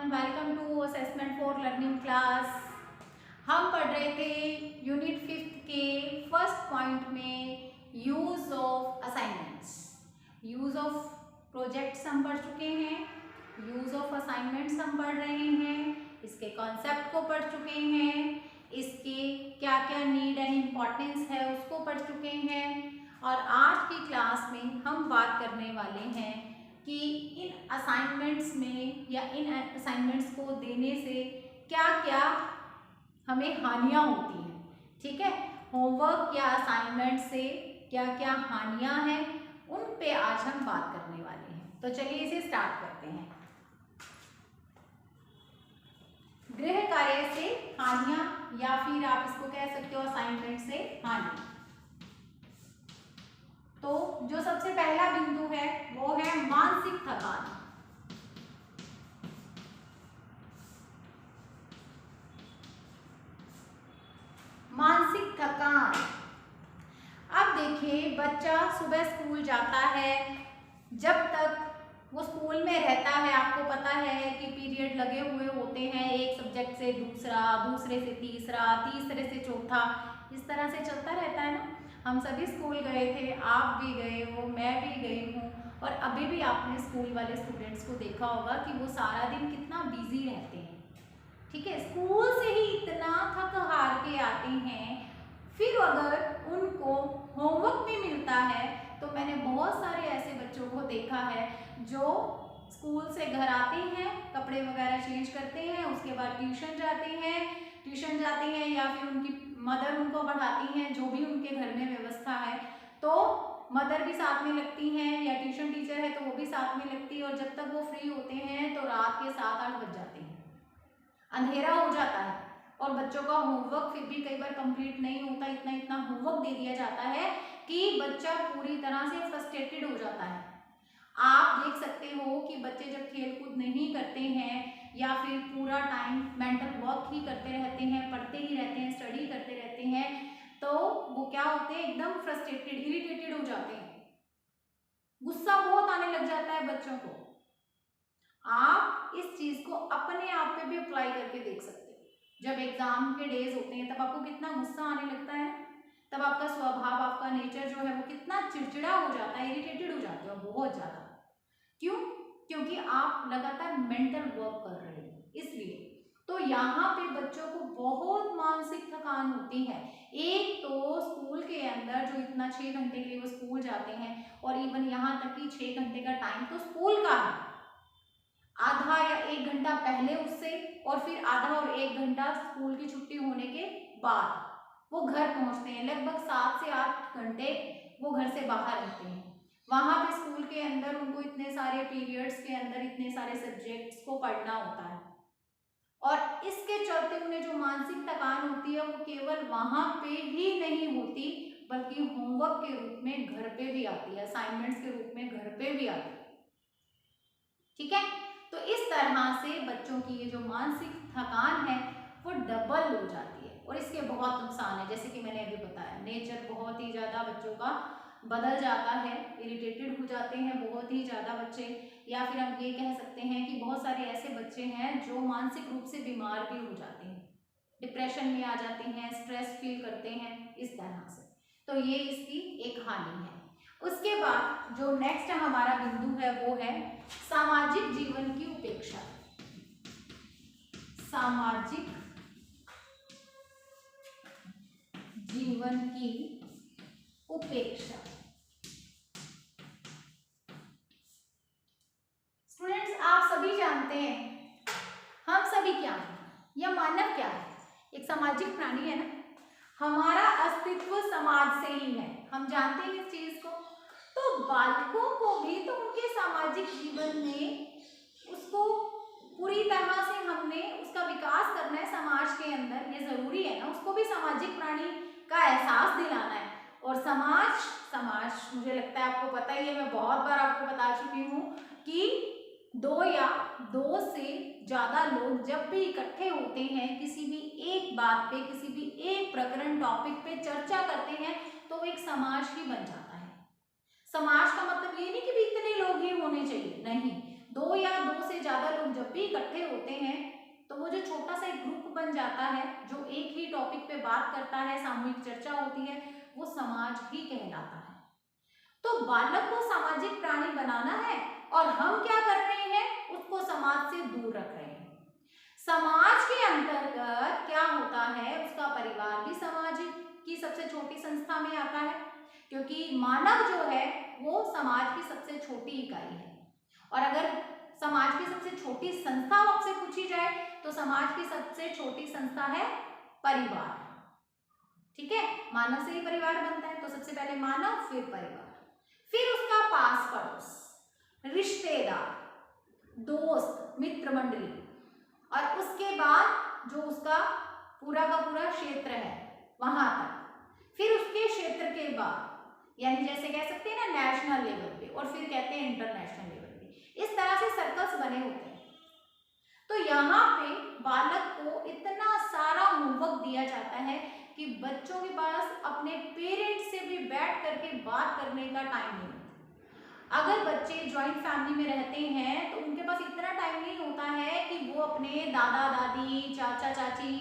Welcome to assessment for learning class. हम पढ़ रहे थे यूनिट 5 के फर्स्ट पॉइंट में use of assignments. Use of projects हम पढ़ चुके हैं, यूज ऑफ असाइनमेंट्स हम पढ़ रहे हैं, इसके कॉन्सेप्ट को पढ़ चुके हैं, इसके क्या क्या नीड एंड इम्पॉर्टेंस है उसको पढ़ चुके हैं। और आज की क्लास में हम बात करने वाले हैं कि इन असाइनमेंट्स में या इन असाइनमेंट्स को देने से क्या क्या हमें हानियां होती हैं। ठीक है, होमवर्क या असाइनमेंट से क्या क्या हानियां हैं उन पे आज हम बात करने वाले हैं। तो चलिए इसे स्टार्ट करते हैं। गृह कार्य से हानियां या फिर आप इसको कह सकते हो असाइनमेंट से हानि। तो जो सबसे पहला बिंदु है वो है मानसिक थकान। मानसिक थकान। अब देखिए, बच्चा सुबह स्कूल जाता है, जब तक वो स्कूल में रहता है आपको पता है कि पीरियड लगे हुए होते हैं, एक सब्जेक्ट से दूसरा, दूसरे से तीसरा, तीसरे से चौथा, इस तरह से चलता रहता है ना। हम सभी स्कूल गए थे, आप भी गए हो, मैं भी गई हूँ, और अभी भी आपने स्कूल वाले स्टूडेंट्स को देखा होगा कि वो सारा दिन कितना बिजी रहते हैं। ठीक है, स्कूल से ही इतना थक हार के आते हैं, फिर अगर उनको होमवर्क भी मिलता है तो मैंने बहुत सारे ऐसे बच्चों को देखा है जो स्कूल से घर आते हैं, कपड़े वगैरह चेंज करते हैं, उसके बाद ट्यूशन जाते हैं या फिर उनकी मदर उनको पढ़ाती हैं, जो भी उनके घर में व्यवस्था है, तो मदर भी साथ में लगती हैं या ट्यूशन टीचर है तो वो भी साथ में लगती है, और जब तक वो फ्री होते हैं तो रात के 7-8 बज जाते हैं, अंधेरा हो जाता है, और बच्चों का होमवर्क फिर भी कई बार कंप्लीट नहीं होता। इतना होमवर्क दे दिया जाता है कि बच्चा पूरी तरह से फ्रस्ट्रेटेड हो जाता है। आप देख सकते हो कि बच्चे जब खेल कूद नहीं करते हैं या फिर पूरा टाइम मेंटल वर्क ही करते रहते हैं, पढ़ते ही रहते हैं, स्टडी करते रहते हैं, तो वो क्या होते हैं, एकदम फ्रस्ट्रेटेड, इरिटेटेड हो जाते हैं, गुस्सा बहुत आने लग जाता है बच्चों को। आप इस चीज को अपने आप पे भी अप्लाई करके देख सकते हैं। जब एग्जाम के डेज होते हैं तब आपको कितना गुस्सा आने लगता है, तब आपका स्वभाव, आपका नेचर जो है वो कितना चिड़चिड़ा हो जाता है, इरिटेटेड हो जाते हो बहुत ज्यादा। क्यों? क्योंकि आप लगातार मेंटल वर्क कर रहे हो, इसलिए। तो यहाँ पे बच्चों को बहुत मानसिक थकान होती है। एक तो स्कूल के अंदर जो इतना 6 घंटे के लिए वो स्कूल जाते हैं, और इवन यहाँ तक कि 6 घंटे का टाइम तो स्कूल का है, आधा या 1 घंटा पहले उससे, और फिर आधा और 1 घंटा स्कूल की छुट्टी होने के बाद वो घर पहुंचते हैं। लगभग 7 से 8 घंटे वो घर से बाहर रहते हैं। वहां पे स्कूल के अंदर उनको इतने सारे पीरियड्स के अंदर इतने सारे सब्जेक्ट्स को पढ़ना होता है, और इसके चलते उन्हें जो मानसिक थकान होती है वो केवल वहां पे ही नहीं होती, बल्कि होमवर्क के रूप में घर पे भी आती है, असाइनमेंट्स के रूप में घर पे भी आती है। ठीक है, तो इस तरह से बच्चों की ये जो मानसिक थकान है वो डबल हो जाती है, और इसके बहुत नुकसान है। जैसे कि मैंने अभी बताया, नेचर बहुत ही ज़्यादा बच्चों का बदल जाता है, इरिटेटेड हो जाते हैं बहुत ही ज़्यादा बच्चे, या फिर हम ये कह सकते हैं कि बहुत सारे ऐसे बच्चे हैं जो मानसिक रूप से बीमार भी हो जाते हैं, डिप्रेशन में आ जाते हैं, स्ट्रेस फील करते हैं, इस तरह से। तो ये इसकी एक हानि है। उसके बाद जो नेक्स्ट हमारा बिंदु है वो है सामाजिक जीवन की उपेक्षा। सामाजिक जीवन की उपेक्षा। स्टूडेंट्स, आप सभी जानते हैं, हम सभी क्या हैं, यह मानव क्या है, एक सामाजिक प्राणी है ना। हमारा अस्तित्व समाज से ही है, हम जानते हैं इस चीज को। तो बालकों को भी तो उनके सामाजिक जीवन में उसको पूरी तरह से हमने उसका विकास करना है समाज के अंदर, ये जरूरी है ना। उसको भी सामाजिक प्राणी का एहसास दिलाना है। और समाज मुझे लगता है आपको पता ही है, मैं बहुत बार आपको बता चुकी हूँ कि 2 या 2 से ज्यादा लोग जब भी इकट्ठे होते हैं, किसी भी एक बात पे, किसी भी एक प्रकरण, टॉपिक पे चर्चा करते हैं, तो वो एक समाज ही बन जाता है। समाज का मतलब ये नहीं कि भी इतने लोग ही होने चाहिए, नहीं, 2 या 2 से ज्यादा लोग जब भी इकट्ठे होते हैं तो वो जो छोटा सा एक ग्रुप बन जाता है जो एक ही टॉपिक पे बात करता है, सामूहिक चर्चा होती है, वो समाज ही कहलाता है। तो बालक को सामाजिक प्राणी बनाना है और हम क्या कर रहे हैं, उसको समाज से दूर रख रहे हैं। समाज के अंतर्गत क्या होता है, उसका परिवार भी समाज की सबसे छोटी संस्था में आता है, क्योंकि मानव जो है वो समाज की सबसे छोटी इकाई है। और अगर समाज की सबसे छोटी संस्था आपसे पूछी जाए तो समाज की सबसे छोटी संस्था है परिवार। ठीक है, मानव से ही परिवार बनता है, तो सबसे पहले मानव, फिर परिवार, फिर उसका पास पड़ोस, रिश्तेदार, दोस्त, मित्र मंडली, और उसके बाद जो उसका पूरा का पूरा क्षेत्र है वहां तक, फिर उसके क्षेत्र के बाद यानी जैसे कह सकते हैं ना नेशनल लेवल पे, और फिर कहते हैं इंटरनेशनल लेवल पे। इस तरह से सर्कल्स बने होते हैं। तो यहाँ पे बालक को इतना सारा होमवर्क दिया जाता है कि बच्चों के पास अपने पेरेंट्स से भी बैठ करके बात करने का टाइम नहीं होता। अगर बच्चे ज्वाइंट फैमिली में रहते हैं तो उनके पास इतना टाइम नहीं होता है कि वो अपने दादा दादी, चाचा चाची,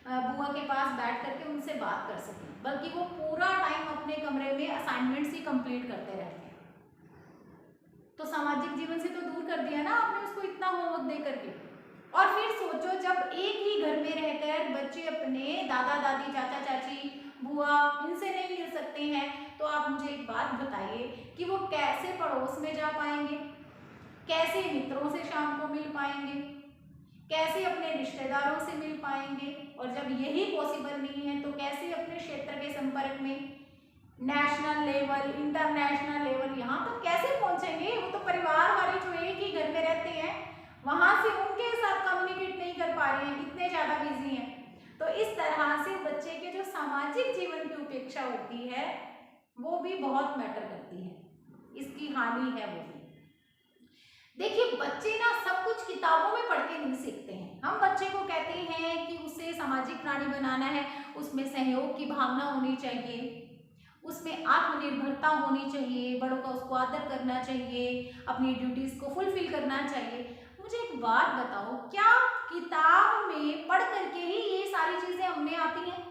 बुआ के पास बैठ करके उनसे बात कर सकें, बल्कि वो पूरा टाइम अपने कमरे में असाइनमेंट्स ही कंप्लीट करते रहते हैं। तो सामाजिक जीवन से तो दूर कर दिया ना आपने उसको इतना होमवर्क दे करके। और फिर सोचो जब एक ही घर में रहकर बच्चे अपने दादा दादी, चाचा चाची, बुआ इनसे नहीं मिल सकते हैं, तो आप मुझे एक बात बताइए कि वो कैसे पड़ोस में जा पाएंगे, कैसे मित्रों से शाम को मिल पाएंगे, कैसे अपने रिश्तेदारों से मिल पाएंगे, और जब यही पॉसिबल नहीं है तो कैसे अपने क्षेत्र के संपर्क में नेशनल लेवल, इंटरनेशनल लेवल यहाँ तक कैसे पहुंचेंगे। वो तो परिवार वाले जो एक ही घर में रहते हैं वहां से उनके साथ कम्युनिकेट नहीं कर पा रहे हैं, इतने ज्यादा बिजी हैं। तो इस तरह से बच्चे के जो सामाजिक जीवन की उपेक्षा होती है वो भी बहुत मैटर करती है, इसकी हानि है वो भी। देखिए बच्चे ना सब कुछ किताबों में पढ़ के नहीं सीखते हैं। हम बच्चे को कहते हैं कि उसे सामाजिक प्राणी बनाना है, उसमें सहयोग की भावना होनी चाहिए, उसमें आत्मनिर्भरता होनी चाहिए, बड़ों का उसको आदर करना चाहिए, अपनी ड्यूटीज को फुलफिल करना चाहिए। मुझे एक बात बताओ, क्या किताब में पढ़ करके ही ये सारी चीजें हमने आती हैं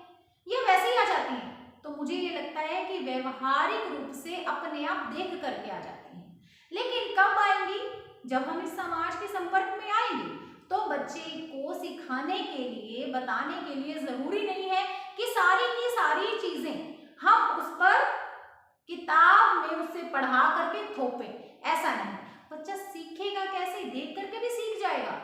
या वैसे ही आ जाती हैं? तो मुझे ये लगता है कि व्यवहारिक रूप से अपने आप देख करके आ जाती हैं। लेकिन कब आएंगी? जब हम इस समाज के संपर्क में आएंगे। तो बच्चे को सिखाने के लिए, बताने के लिए जरूरी नहीं है कि सारी की सारी चीजें हम उस पर किताब में उससे पढ़ा करके थोपे, ऐसा नहीं। बच्चा सीखेगा कैसे? देख करके भी सीख जाएगा।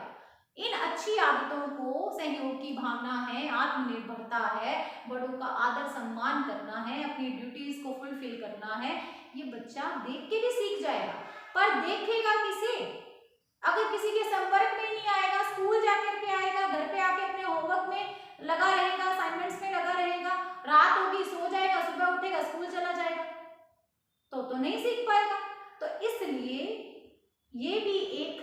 इन अच्छी आदतों को सहयोग की भावना है, आत्मनिर्भरता है, बड़ों का आदर सम्मान करना है, अपनी ड्यूटीज को फुलफिल करना है, ये बच्चा देख के भी सीख जाएगा। पर देखेगा किसे? अगर किसी के संपर्क में नहीं आएगा, स्कूल जाकर के आएगा, घर पे आके अपने होमवर्क में लगा रहेगा, असाइनमेंट्स में लगा रहेगा, रात होगी सो जाएगा, सुबह उठेगा स्कूल चला जाएगा, तो नहीं सीख पाएगा। तो इसलिए ये भी एक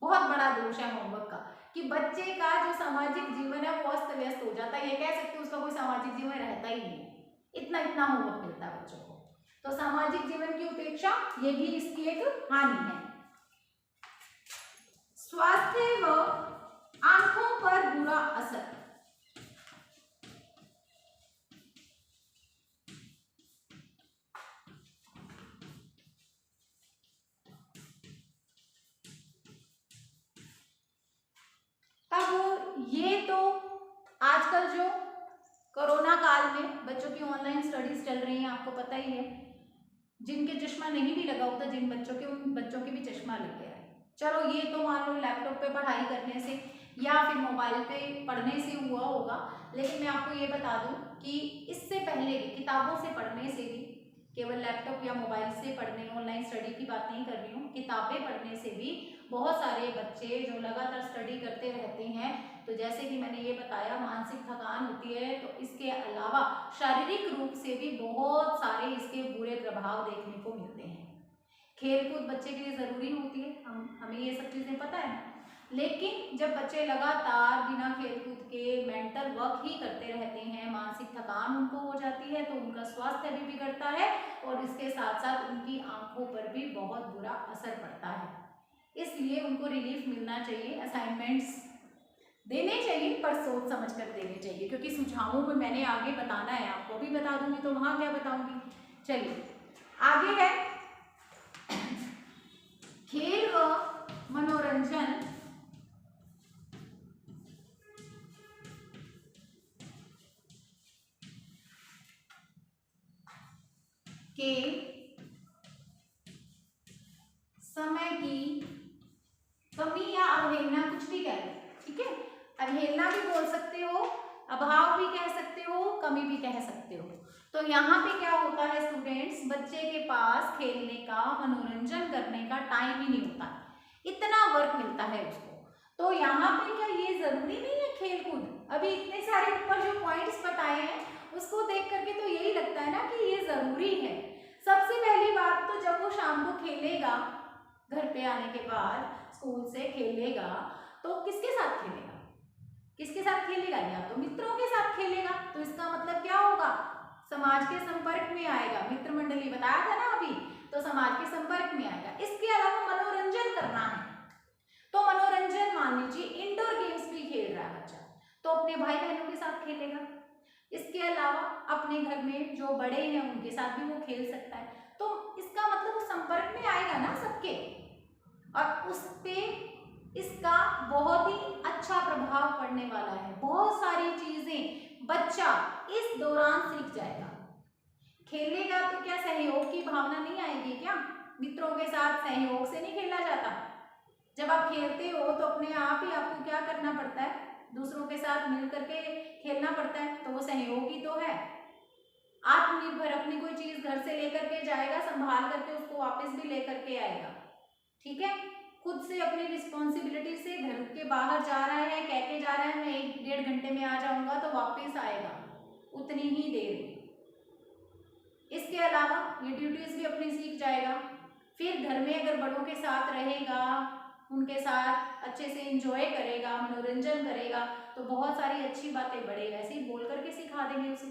बहुत बड़ा दोष है होमवर्क का कि बच्चे का जो सामाजिक जीवन है वो अस्त व्यस्त हो जाता है। ये कह सकते हैं उसका कोई सामाजिक जीवन रहता ही नहीं, इतना इतना होमवर्क मिलता है बच्चों को। तो सामाजिक जीवन की उपेक्षा ये भी इसकी एक हानि है। स्वास्थ्य व आंखों पर बुरा असर। अब ये तो आजकल जो कोरोना काल में बच्चों की ऑनलाइन स्टडीज चल रही हैं, आपको पता ही है, जिनके चश्मा नहीं भी लगा होता जिन बच्चों के, उन बच्चों के भी चश्मा लग गया है। चलो ये तो मान लो लैपटॉप पे पढ़ाई करने से या फिर मोबाइल पे पढ़ने से हुआ होगा, लेकिन मैं आपको ये बता दूं कि इससे पहले किताबों से पढ़ने से भी, केवल लैपटॉप या मोबाइल से पढ़ने, ऑनलाइन स्टडी की बात नहीं कर रही हूँ, किताबें पढ़ने से भी बहुत सारे बच्चे जो लगातार स्टडी करते रहते हैं, तो जैसे कि मैंने ये बताया मानसिक थकान होती है, तो इसके अलावा शारीरिक रूप से भी बहुत सारे इसके बुरे प्रभाव देखने को मिलते हैं। खेलकूद बच्चे के लिए ज़रूरी होती है, हमें ये सब चीज़ें पता है, लेकिन जब बच्चे लगातार बिना खेलकूद के मेंटल वर्क ही करते रहते हैं, मानसिक थकान उनको हो जाती है, तो उनका स्वास्थ्य भी बिगड़ता है और इसके साथ साथ उनकी आंखों पर भी बहुत बुरा असर पड़ता है। इसलिए उनको रिलीफ मिलना चाहिए, असाइनमेंट्स देने चाहिए पर सोच समझ कर देने चाहिए, क्योंकि सुझावों में मैंने आगे बताना है, आपको भी बता दूंगी तो वहां क्या बताऊंगी। चलिए आगे है खेल व मनोरंजन के समय की कमी या अवहेलना, कुछ भी कह लो, ठीक है। अवहेलना भी बोल सकते हो, अभाव भी कह सकते हो, कमी भी कह सकते हो। तो यहाँ पे क्या होता है स्टूडेंट्स, बच्चे के पास खेलने का, मनोरंजन करने का टाइम ही नहीं होता, इतना वर्क मिलता है उसको। तो यहाँ पे क्या ये जरूरी नहीं है खेल कूद, अभी इतने सारे ऊपर जो पॉइंट्स बताए हैं उसको देख करके तो यही लगता है ना कि ये जरूरी है। सबसे पहली बात तो जब वो शाम को खेलेगा, घर पे आने के बाद स्कूल से खेलेगा, तो किसके साथ खेलेगा, किसके साथ खेलेगा, या तो मित्रों के साथ खेलेगा, तो इसका मतलब क्या होगा, समाज के संपर्क में आएगा, मित्र मंडली बताया था ना अभी, तो समाज के संपर्क में आएगा। इसके अलावा मनोरंजन करना है, तो मनोरंजन मान लीजिए इंडोर गेम्स भी खेल रहा है बच्चा, तो अपने भाई बहनों के साथ खेलेगा। इसके अलावा अपने घर में जो बड़े हैं उनके साथ भी वो खेल सकता है, तो इसका मतलब वो संपर्क में आएगा ना सबके, और उस पे इसका बहुत ही अच्छा प्रभाव पड़ने वाला है। बहुत सारी चीजें बच्चा इस दौरान सीख जाएगा। खेलेगा तो क्या सहयोग की भावना नहीं आएगी क्या, मित्रों के साथ सहयोग से नहीं खेला जाता, जब आप खेलते हो तो अपने आप ही आपको क्या करना पड़ता है, दूसरों के साथ मिल करके खेलना पड़ता है, तो वो सहयोग ही तो है। आत्मनिर्भर, अपनी कोई चीज घर से लेकर के जाएगा, संभाल करके उसको वापस भी लेकर के आएगा, ठीक है। खुद से अपनी रिस्पॉन्सिबिलिटी से घर के बाहर जा रहा है, कह के जा रहा है मैं 1-1.5 घंटे में आ जाऊंगा, तो वापस आएगा उतनी ही देर में। इसके अलावा ये ड्यूटीज भी अपनी सीख जाएगा। फिर घर में अगर बड़ों के साथ रहेगा, उनके साथ अच्छे से एंजॉय करेगा, मनोरंजन करेगा, तो बहुत सारी अच्छी बातें बड़े वैसे ही बोल करके सिखा देंगे उसे,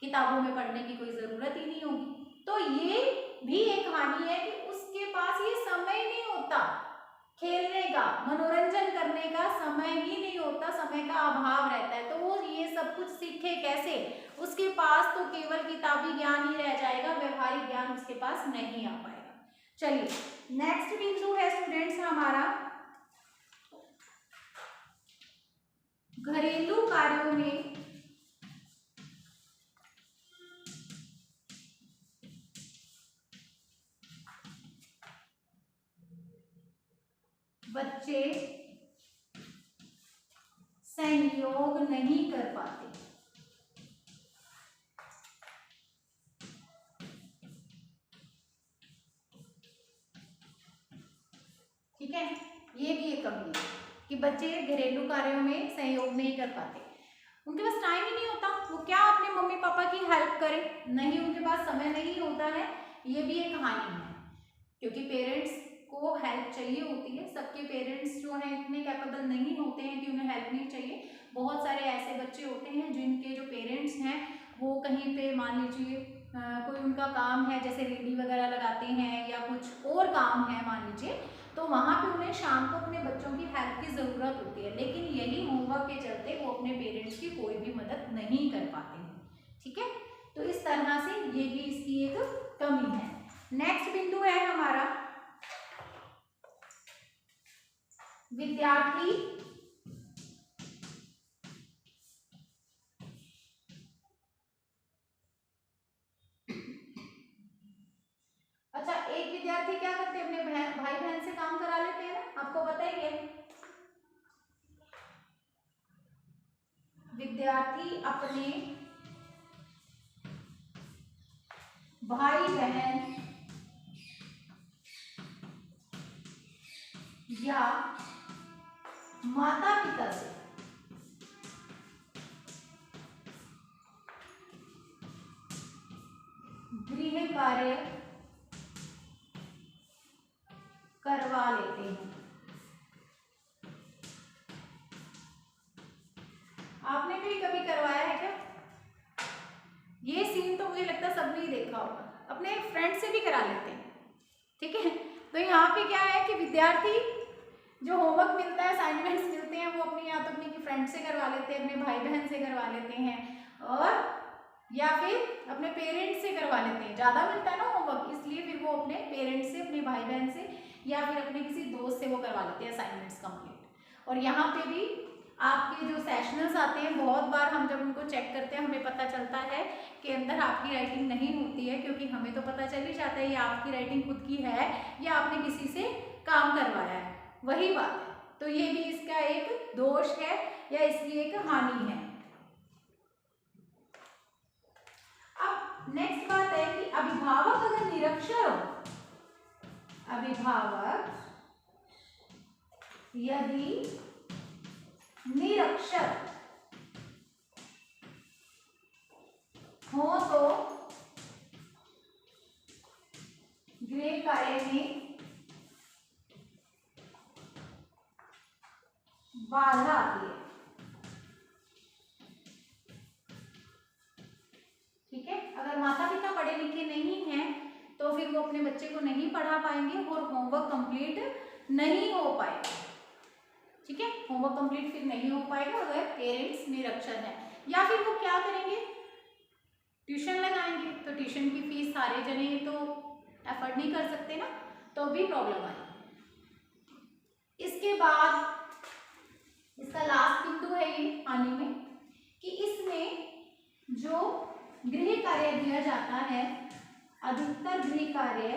किताबों में पढ़ने की कोई जरूरत ही नहीं होगी। तो ये भी एक हानि है कि उसके पास ये समय नहीं होता खेलने का, मनोरंजन करने का समय ही नहीं होता, समय का अभाव रहता है, तो वो ये सब कुछ सीखे कैसे, उसके पास तो केवल किताबी ज्ञान ही रह जाएगा, व्यवहारिक ज्ञान उसके पास नहीं आ पाएगा। चलिए नेक्स्ट बिंदु है स्टूडेंट्स हमारा घरेलू कार्यों में बच्चे सहयोग नहीं कर पाते। ठीक है, ये भी एक कमी है कि बच्चे घरेलू कार्यों में सहयोग नहीं कर पाते, उनके पास टाइम ही नहीं होता, वो क्या अपने मम्मी पापा की हेल्प करें, नहीं उनके पास समय नहीं होता है, ये भी एक हानि है। क्योंकि पेरेंट्स को हेल्प चाहिए होती है, सबके पेरेंट्स जो हैं इतने कैपेबल नहीं होते हैं कि उन्हें हेल्प नहीं चाहिए। बहुत सारे ऐसे बच्चे होते हैं जिनके जो पेरेंट्स हैं वो कहीं पे मान लीजिए कोई उनका काम है, जैसे रेडी वगैरह लगाते हैं या कुछ और काम है मान लीजिए, तो वहाँ पे उन्हें शाम को अपने बच्चों की हेल्प की ज़रूरत होती है, लेकिन यही होमवर्क के चलते वो अपने पेरेंट्स की कोई भी मदद नहीं कर पाते हैं। ठीक है, तो इस तरह से ये भी इसकी एक कमी है। नेक्स्ट बिंदु है हमारा विद्यार्थी अच्छा, एक विद्यार्थी क्या करते हैं, अपने भाई बहन से काम करा लेते हैं ना, आपको पता ही है। विद्यार्थी अपने भाई बहन या माता पिता से गृह कार्य करवा लेते हैं। आपने भी कभी करवाया है क्या? ये सीन तो मुझे लगता है सबने ही देखा होगा, अपने फ्रेंड से भी करा लेते हैं। ठीक है, तो यहाँ पे क्या है कि विद्यार्थी जो होमवर्क मिलता है, असाइनमेंट्स मिलते हैं, वो अपनी या तो अपनी फ्रेंड से करवा लेते हैं, अपने भाई बहन से करवा लेते हैं, और या फिर अपने पेरेंट्स से करवा लेते हैं। ज़्यादा मिलता है ना होमवर्क, इसलिए फिर वो अपने पेरेंट्स से, अपने भाई बहन से या फिर अपने किसी दोस्त से वो करवा लेते हैं असाइनमेंट्स कंप्लीट। और यहाँ पे भी आपके जो सेशनल्स आते हैं, बहुत बार हम जब उनको चेक करते हैं हमें पता चलता है कि अंदर आपकी राइटिंग नहीं होती है, क्योंकि हमें तो पता चल ही जाता है ये आपकी राइटिंग खुद की है या आपने किसी से काम करवाया है, वही बात है। तो ये भी इसका एक दोष है या इसकी एक हानि है। अब नेक्स्ट बात है कि अभिभावक अगर निरक्षर हो, अभिभावक यदि निरक्षर हो तो गृह कार्य में बाधा आती है। ठीक है, अगर माता पिता पढ़े लिखे नहीं हैं तो फिर वो अपने बच्चे को नहीं पढ़ा पाएंगे और होमवर्क कंप्लीट नहीं हो पाएगा। ठीक है, होमवर्क कंप्लीट फिर नहीं हो पाएगा अगर पेरेंट्स निरक्षर हैं। या फिर वो क्या करेंगे, ट्यूशन लगाएंगे, तो ट्यूशन की फीस सारे जने तो एफर्ड नहीं कर सकते ना, तो भी प्रॉब्लम आएगी। इसके बाद इसका लास्ट बिंदु है ये हानि में कि इसमें जो गृह कार्य दिया जाता है, अधिकतर गृह कार्य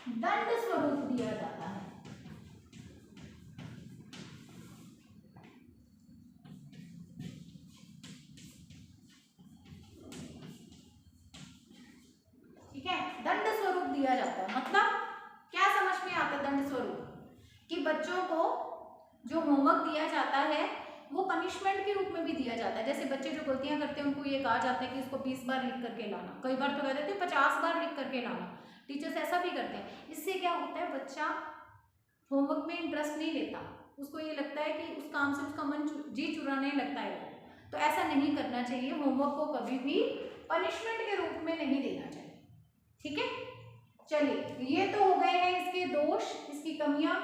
दंड स्वरूप दिया जाता है। ठीक है, दंड स्वरूप दिया जाता है। मतलब क्या समझ में आता है दंड स्वरूप, कि बच्चों को जो होमवर्क दिया जाता है वो पनिशमेंट के रूप में भी दिया जाता है। जैसे बच्चे जो गलतियां करते हैं उनको ये कहा जाता है कि इसको 20 बार लिख करके लाना, कई बार तो कह देते हैं 50 बार लिख करके लाना, टीचर्स ऐसा भी करते हैं। इससे क्या होता है, बच्चा होमवर्क में इंटरेस्ट नहीं लेता, उसको ये लगता है कि उस काम से उसका मन जी चुराने लगता है। तो ऐसा नहीं करना चाहिए, होमवर्क को कभी भी पनिशमेंट के रूप में नहीं देना चाहिए। ठीक है, चलिए ये तो हो गए हैं इसके दोष, इसकी कमियां।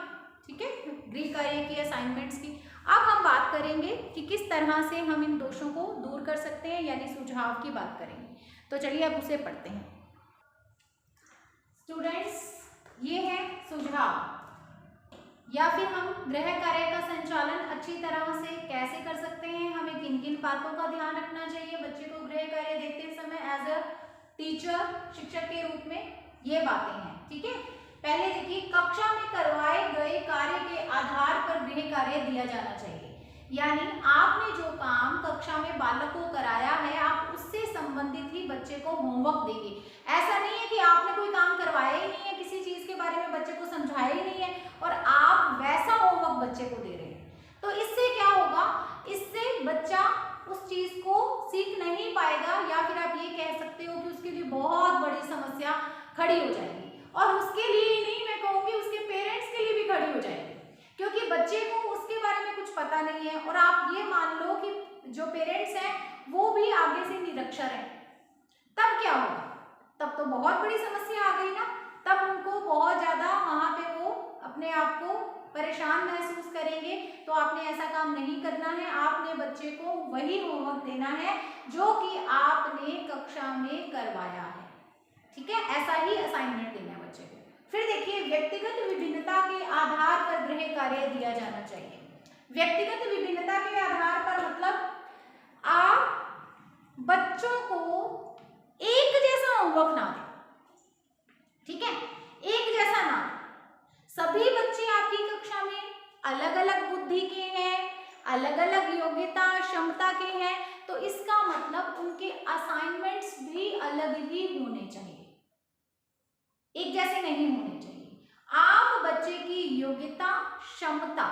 ठीक है, गृह कार्य की, असाइनमेंट्स की। अब हम बात करेंगे कि किस तरह से हम इन दोषों को दूर कर सकते हैं, यानी सुझाव की बात करेंगे। तो चलिए अब उसे पढ़ते हैं। स्टूडेंट्स, ये है सुझाव, या फिर हम गृह कार्य का संचालन अच्छी तरह से कैसे कर सकते हैं, हमें किन किन बातों का ध्यान रखना चाहिए बच्चे को गृह कार्य देते समय एज अ टीचर, शिक्षक के रूप में, ये बातें हैं। ठीक है, पहले देखिए, कक्षा में करवाए गए कार्य के आधार पर गृह कार्य दिया जाना चाहिए। यानी आपने जो काम कक्षा में बालक को कराया है, आप उससे संबंधित ही बच्चे को होमवर्क देंगे। ऐसा नहीं है कि आपने कोई काम करवाया ही नहीं है, किसी चीज के बारे में बच्चे को समझाया ही नहीं है और आप वैसा होमवर्क बच्चे को दे रहे हैं। तो इससे क्या होगा, इससे बच्चा उस चीज को सीख नहीं पाएगा, या फिर आप ये कह सकते हो कि उसके लिए बहुत बड़ी समस्या खड़ी हो जाएगी। और उसके लिए ही नहीं, मैं कहूँगी उसके पेरेंट्स के लिए भी खड़ी हो जाएगी, क्योंकि बच्चे को उसके बारे में कुछ पता नहीं है। और आप ये मान लो कि जो पेरेंट्स हैं वो भी आगे से निरक्षर हैं, तब क्या होगा, तब तो बहुत बड़ी समस्या आ गई ना। तब उनको बहुत ज्यादा वहां पे वो अपने आप को परेशान महसूस करेंगे। तो आपने ऐसा काम नहीं करना है, आपने बच्चे को वही होमवर्क देना है जो कि आपने कक्षा में करवाया है। ठीक है, ऐसा ही असाइनमेंट देना है बच्चे को। फिर देखिए, व्यक्तिगत विभिन्नता के आधार पर गृह कार्य दिया जाना चाहिए। व्यक्तिगत विभिन्नता के आधार पर मतलब आप बच्चों को एक जैसा होमवर्क ना दें। ठीक है, एक जैसा ना दें। सभी बच्चे आपकी कक्षा में अलग अलग बुद्धि के हैं, अलग अलग योग्यता क्षमता के हैं, तो इसका मतलब उनके असाइनमेंट्स भी अलग ही होने चाहिए, एक जैसे नहीं होने चाहिए। आप बच्चे की योग्यता क्षमता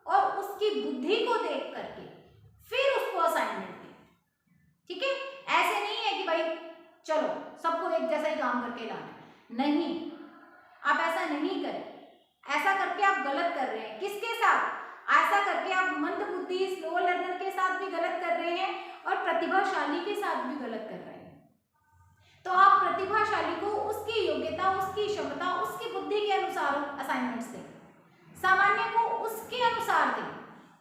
और उसकी बुद्धि को देख करके फिर उसको असाइनमेंट दें। ठीक है, ऐसे नहीं है कि भाई चलो सबको एक जैसा ही काम करके लाना है, नहीं, आप ऐसा नहीं करें। ऐसा करके आप गलत कर रहे हैं। किसके साथ? ऐसा करके आप मंद बुद्धि स्लो लर्नर के साथ भी गलत कर रहे हैं और प्रतिभाशाली के साथ भी गलत कर रहे हैं। तो आप प्रतिभाशाली को उसकी योग्यता, उसकी क्षमता, उसकी बुद्धि के अनुसार असाइनमेंट्स दें, सामान्य को उसके अनुसार दें,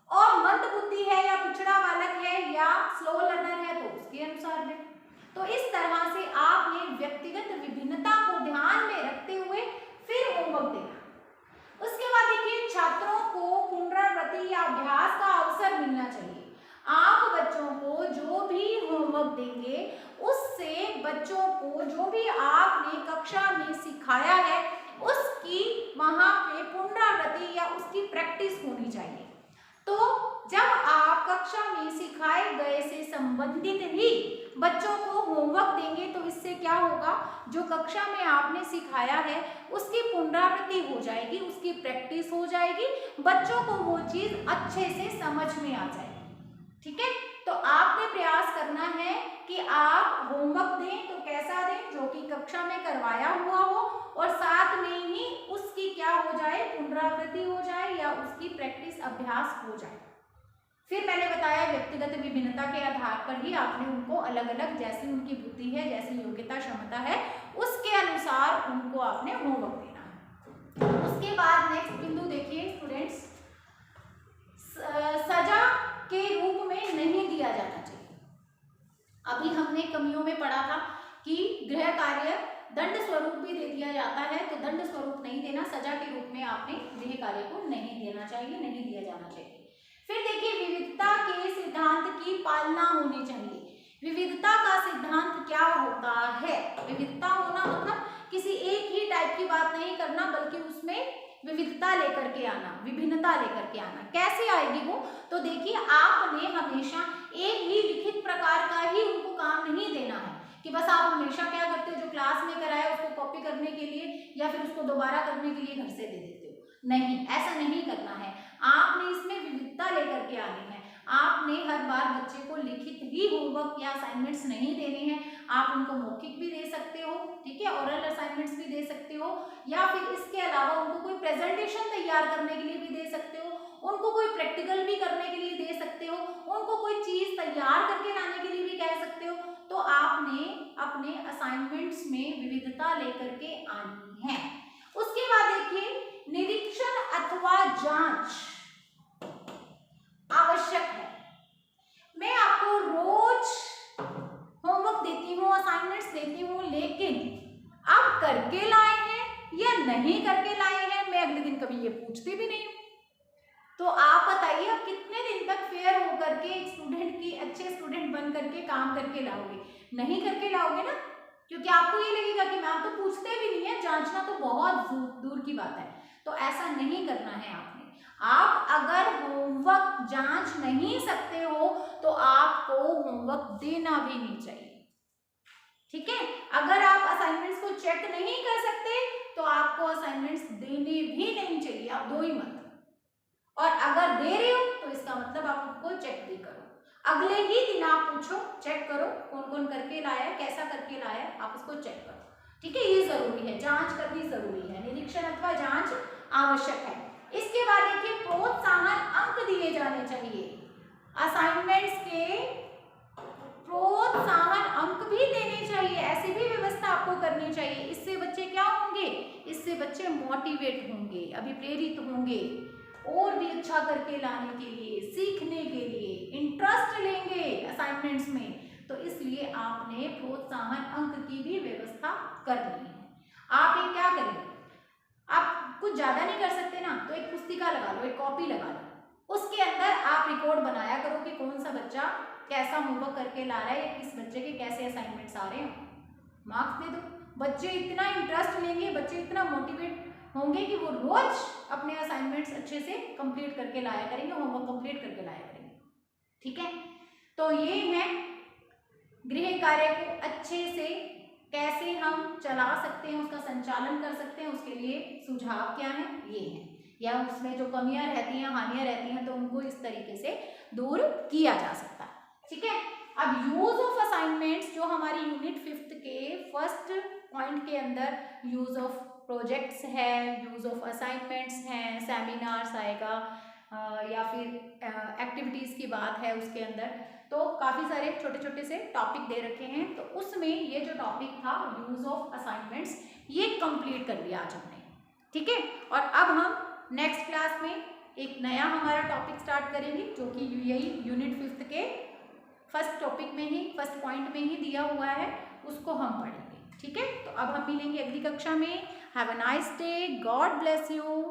और मंद बुद्धि है या पिछड़ा बालक है या स्लो लर्नर है तो उसके अनुसार दें। तो इस तरह से आपने व्यक्तिगत विभिन्नता को ध्यान में रखते हुए फिर होमवर्क देना। उसके बाद देखिए, छात्रों को पुनरावृत्ति या अभ्यास का अवसर मिलना चाहिए। आप बच्चों को जो भी होमवर्क देंगे उससे बच्चों को जो भी आपने कक्षा में सिखाया है उसकी वहां पे पुनरावृत्ति या उसकी प्रैक्टिस होनी चाहिए। तो जब आप कक्षा में सिखाए गए से संबंधित ही बच्चों को होमवर्क देंगे तो इससे क्या होगा, जो कक्षा में आपने सिखाया है उसकी पुनरावृत्ति हो जाएगी, उसकी प्रैक्टिस हो जाएगी, बच्चों को वो चीज अच्छे से समझ में आ जाएगी। ठीक है, तो आपने प्रयास करना है कि आप होमवर्क दें तो कैसा दें, जो कि कक्षा में करवाया हुआ हो और साथ में ही उसकी क्या हो जाए, पुनरावृत्ति हो जाए या उसकी प्रैक्टिस अभ्यास हो जाए। फिर मैंने बताया व्यक्तिगत विभिन्नता के आधार पर ही आपने उनको अलग अलग, जैसी उनकी बुद्धि है, जैसी योग्यता क्षमता है, उसके अनुसार उनको आपने होमवर्क देना है। उसके बाद नेक्स्ट बिंदु देखिए स्टूडेंट्स, सजा के रूप में नहीं दिया जाना चाहिए। अभी हमने कमियों में पढ़ा था कि गृह कार्य दंड स्वरूप भी दे दिया जाता है, तो दंड स्वरूप नहीं देना, सजा के रूप में आपने गृह कार्य को नहीं देना चाहिए, नहीं दिया जाना चाहिए। फिर देखिए, विविधता के सिद्धांत की पालना होनी चाहिए। विविधता का सिद्धांत क्या होता है? विविधता होना मतलब किसी एक ही टाइप की बात नहीं करना, बल्कि उसमें विविधता लेकर के आना, विभिन्नता लेकर के आना। कैसे आएगी वो? तो देखिए, आपने हमेशा एक ही लिखित प्रकार का ही उनको काम नहीं देना है कि बस आप हमेशा क्या करते हो, जो क्लास में कराया उसको कॉपी करने के लिए या फिर उसको दोबारा करने के लिए घर से दे देते हो। नहीं, ऐसा नहीं करना है। आपने इसमें विविधता लेकर के आनी है। आपने हर बार बच्चे को लिखित ही होमवर्क या असाइनमेंट्स नहीं देने हैं, आप उनको मौखिक भी दे सकते हो, ठीक है, ओरल असाइनमेंट्स भी दे सकते हो, या फिर इसके अलावा उनको कोई प्रेजेंटेशन तैयार करने के लिए भी दे सकते हो, उनको कोई प्रैक्टिकल भी करने के लिए दे सकते हो, उनको कोई चीज तैयार करके लाने के लिए भी कह सकते हो। तो आपने अपने असाइनमेंट्स में विविधता लेकर के आनी है। उसके बाद देखिए, निरीक्षण अथवा जांच आवश्यक है। मैं आपको रोज होमवर्क देती हूँ, असाइनमेंट्स देती हूँ, लेकिन आप करके लाए हैं या नहीं करके लाए हैं मैं अगले दिन कभी ये पूछती भी नहीं हूँ। तो आप बताइए, आप कितने दिन तक फेयर होकर के एक स्टूडेंट की, अच्छे स्टूडेंट बन करके काम करके लाओगे? नहीं करके लाओगे ना, क्योंकि आपको ये लगेगा कि मैम तो पूछते भी नहीं है, जांचना तो बहुत दूर की बात है। तो ऐसा नहीं करना है आपने। आप अगर होमवर्क जांच नहीं सकते हो तो आपको होमवर्क देना भी नहीं चाहिए। ठीक है, अगर आप असाइनमेंट्स को चेक नहीं कर सकते तो आपको असाइनमेंट्स देने भी नहीं चाहिए, आप दो ही मत। और अगर दे रहे हो तो इसका मतलब आप उनको चेक भी करो। अगले ही दिन आप पूछो, चेक करो कौन कौन करके लाया, कैसा करके लाया, आप उसको चेक करो। ठीक है, ये जरूरी है, जांच करनी जरूरी है, निरीक्षण अथवा जांच आवश्यक है। इसके बाद देखिए, प्रोत्साहन अंक दिए जाने चाहिए। असाइनमेंट्स के प्रोत्साहन अंक भी देने चाहिए, ऐसी भी व्यवस्था आपको करनी चाहिए। इससे बच्चे क्या होंगे? इससे बच्चे मोटिवेट होंगे, अभिप्रेरित होंगे और भी अच्छा करके लाने के लिए, सीखने के लिए इंटरेस्ट लेंगे असाइनमेंट्स में। तो इसलिए आपने प्रोत्साहन अंक की भी व्यवस्था करनी है। आप एक क्या करें, आप कुछ ज्यादा नहीं कर सकते ना, तो एक पुस्तिका लगा लो, एक कॉपी लगा लो, उसके अंदर आप रिकॉर्ड बनाया करो कि कौन सा बच्चा कैसा होमवर्क करके ला रहा है, किस बच्चे के कैसे असाइनमेंट्स आ रहे हैं, मार्क्स दे दो। बच्चे इतना इंटरेस्ट लेंगे, बच्चे इतना मोटिवेट होंगे कि वो रोज अपने असाइनमेंट्स अच्छे से कंप्लीट करके लाया करेंगे, होमवर्क कंप्लीट करके लाया करेंगे। ठीक है, तो ये है गृह कार्य को अच्छे से कैसे हम चला सकते हैं, उसका संचालन कर सकते हैं, उसके लिए सुझाव क्या है, ये है। या उसमें जो कमियां रहती हैं, हानियां रहती हैं, तो उनको इस तरीके से दूर किया जा सकता है। ठीक है, अब यूज ऑफ असाइनमेंट्स, जो हमारी यूनिट 5 के फर्स्ट पॉइंट के अंदर यूज ऑफ प्रोजेक्ट्स है, यूज ऑफ असाइनमेंट्स हैं, सेमिनार्स आएगा, या फिर एक्टिविटीज़ की बात है उसके अंदर, तो काफ़ी सारे छोटे छोटे से टॉपिक दे रखे हैं। तो उसमें ये जो टॉपिक था यूज़ ऑफ असाइनमेंट्स, ये कंप्लीट कर लिया आज हमने, ठीक है। और अब हम नेक्स्ट क्लास में एक नया हमारा टॉपिक स्टार्ट करेंगे, जो कि यही यूनिट 5 के फर्स्ट टॉपिक में ही, फर्स्ट पॉइंट में ही दिया हुआ है, उसको हम पढ़ेंगे, ठीक है। तो अब हम मिलेंगे अगली कक्षा में। Have a nice day, God bless you.